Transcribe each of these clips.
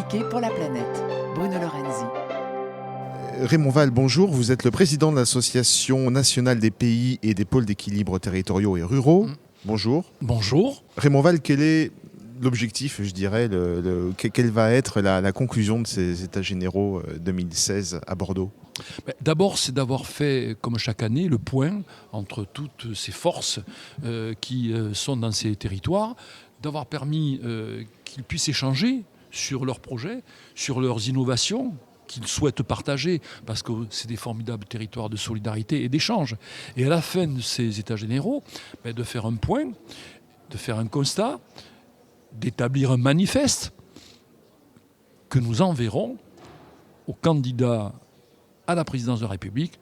embarqué pour la planète. Bruno Lorenzi. Raymond Val, bonjour. Vous êtes le président de l'Association nationale des pays et des pôles d'équilibre territoriaux et ruraux. Bonjour. Bonjour. Raymond Val, quel est l'objectif, je dirais, quelle va être la conclusion de ces États généraux 2016 à Bordeaux ? D'abord, c'est d'avoir fait, comme chaque année, le point entre toutes ces forces qui sont dans ces territoires, d'avoir permis qu'ils puissent échanger sur leurs projets, sur leurs innovations qu'ils souhaitent partager, parce que c'est des formidables territoires de solidarité et d'échange. Et à la fin de ces États généraux, de faire un point, de faire un constat, d'établir un manifeste que nous enverrons aux candidats à la présidence de la République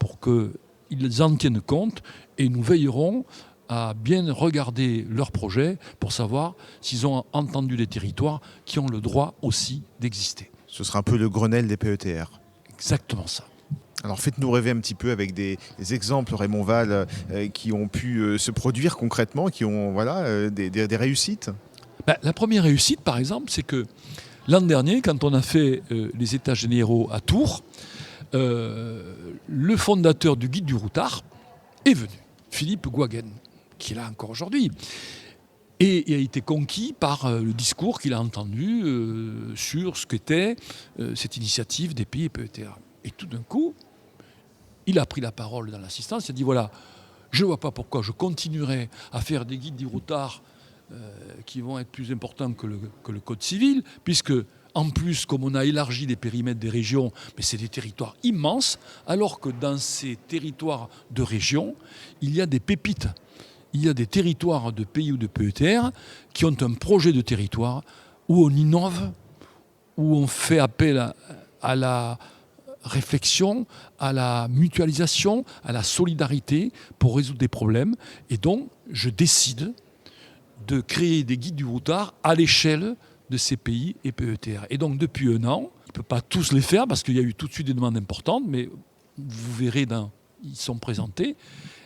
pour qu'ils en tiennent compte, et nous veillerons à bien regarder leurs projets pour savoir s'ils ont entendu des territoires qui ont le droit aussi d'exister. Ce sera un peu le Grenelle des PETR. Exactement ça. Alors faites-nous rêver un petit peu avec des exemples, Raymond Val, qui ont pu se produire concrètement, qui ont des réussites. La première réussite, par exemple, c'est que l'an dernier, quand on a fait les États généraux à Tours, le fondateur du Guide du Routard est venu, Philippe Gouagen, qui est là encore aujourd'hui, et a été conquis par le discours qu'il a entendu sur ce qu'était cette initiative des pays PETR. Et tout d'un coup, il a pris la parole dans l'assistance, il a dit voilà, je ne vois pas pourquoi je continuerai à faire des guides du routard qui vont être plus importants que le code civil, puisque en plus, comme on a élargi les périmètres des régions, mais c'est des territoires immenses, alors que dans ces territoires de région, il y a des pépites. Il y a des territoires de pays ou de PETR qui ont un projet de territoire où on innove, où on fait appel à la réflexion, à la mutualisation, à la solidarité pour résoudre des problèmes. Et donc, je décide de créer des guides du routard à l'échelle de ces pays et PETR. Et donc, depuis un an, on ne peut pas tous les faire parce qu'il y a eu tout de suite des demandes importantes, mais vous verrez, ils sont présentés.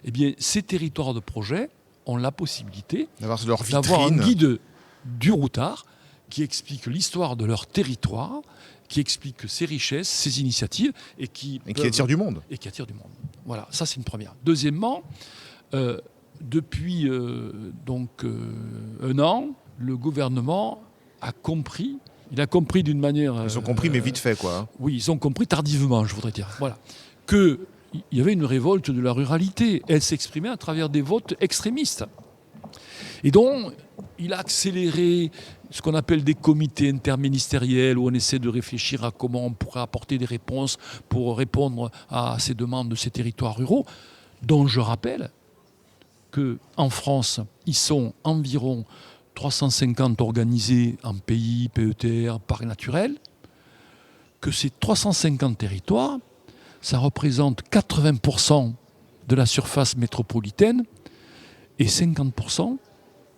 Eh bien, ces territoires de projet ont la possibilité d'avoir un guide du routard qui explique l'histoire de leur territoire, qui explique ses richesses, ses initiatives et qui attire du monde. Et qui attire du monde. Voilà, ça c'est une première. Deuxièmement, depuis un an, le gouvernement a compris. Il a compris d'une manière... Ils ont compris, mais vite fait, quoi. Oui, ils ont compris tardivement, je voudrais dire. Voilà. Qu'il y avait une révolte de la ruralité. Elle s'exprimait à travers des votes extrémistes. Et donc, il a accéléré ce qu'on appelle des comités interministériels où on essaie de réfléchir à comment on pourrait apporter des réponses pour répondre à ces demandes de ces territoires ruraux, dont je rappelle qu'en France, ils sont environ 350 organisés en pays, PETR, parcs naturels, que ces 350 territoires, ça représente 80% de la surface métropolitaine et 50%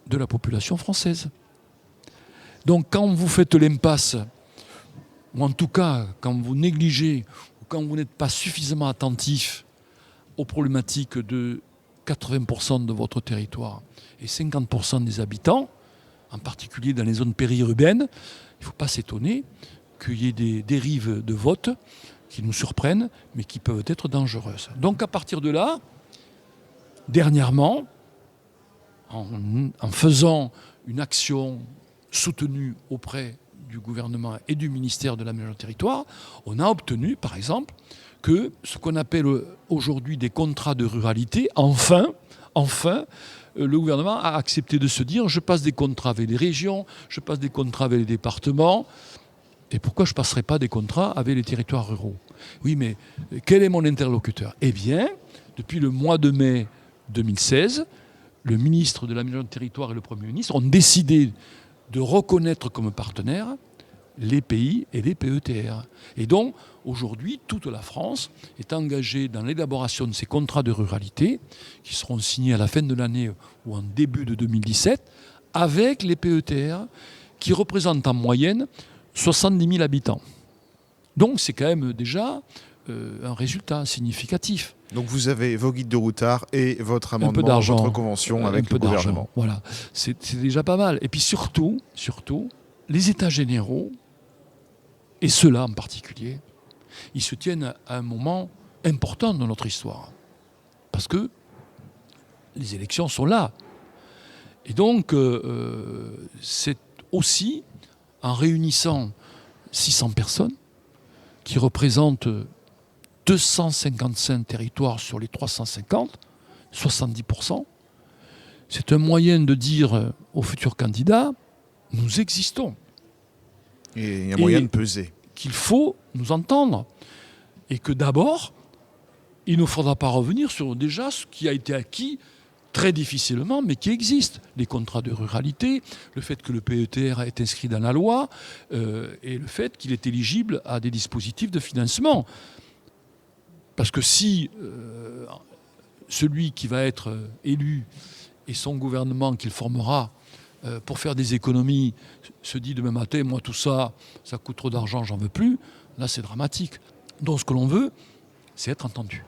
de la population française. Donc quand vous faites l'impasse, ou en tout cas quand vous négligez, ou quand vous n'êtes pas suffisamment attentif aux problématiques de 80% de votre territoire et 50% des habitants, en particulier dans les zones périurbaines, il ne faut pas s'étonner qu'il y ait des dérives de vote qui nous surprennent, mais qui peuvent être dangereuses. Donc à partir de là, dernièrement, en faisant une action soutenue auprès du gouvernement et du ministère de l'Aménagement du Territoire, on a obtenu, par exemple, que ce qu'on appelle aujourd'hui des contrats de ruralité, enfin, le gouvernement a accepté de se dire je passe des contrats avec les régions, je passe des contrats avec les départements, et pourquoi je ne passerai pas des contrats avec les territoires ruraux ? Oui, mais quel est mon interlocuteur ? Eh bien, depuis le mois de mai 2016, le ministre de l'Aménagement du Territoire et le Premier ministre ont décidé de reconnaître comme partenaires les pays et les PETR. Et donc, aujourd'hui, toute la France est engagée dans l'élaboration de ces contrats de ruralité qui seront signés à la fin de l'année ou en début de 2017 avec les PETR qui représentent en moyenne 70 000 habitants. Donc, c'est quand même déjà un résultat significatif. Donc vous avez vos guides de routard et votre amendement, votre convention avec le gouvernement. Voilà, c'est déjà pas mal. Et puis surtout, les États généraux et ceux-là en particulier, ils se tiennent à un moment important de notre histoire. Parce que les élections sont là. Et donc, c'est aussi en réunissant 600 personnes qui représentent 255 territoires sur les 350, 70%, c'est un moyen de dire aux futurs candidats, nous existons. Et il y a moyen de peser. Qu'il faut nous entendre. Et que d'abord, il ne faudra pas revenir sur déjà ce qui a été acquis très difficilement, mais qui existe. Les contrats de ruralité, le fait que le PETR est inscrit dans la loi, et le fait qu'il est éligible à des dispositifs de financement. Parce que si celui qui va être élu et son gouvernement qu'il formera pour faire des économies se dit demain matin, moi tout ça, ça coûte trop d'argent, j'en veux plus, là c'est dramatique. Donc ce que l'on veut, c'est être entendu.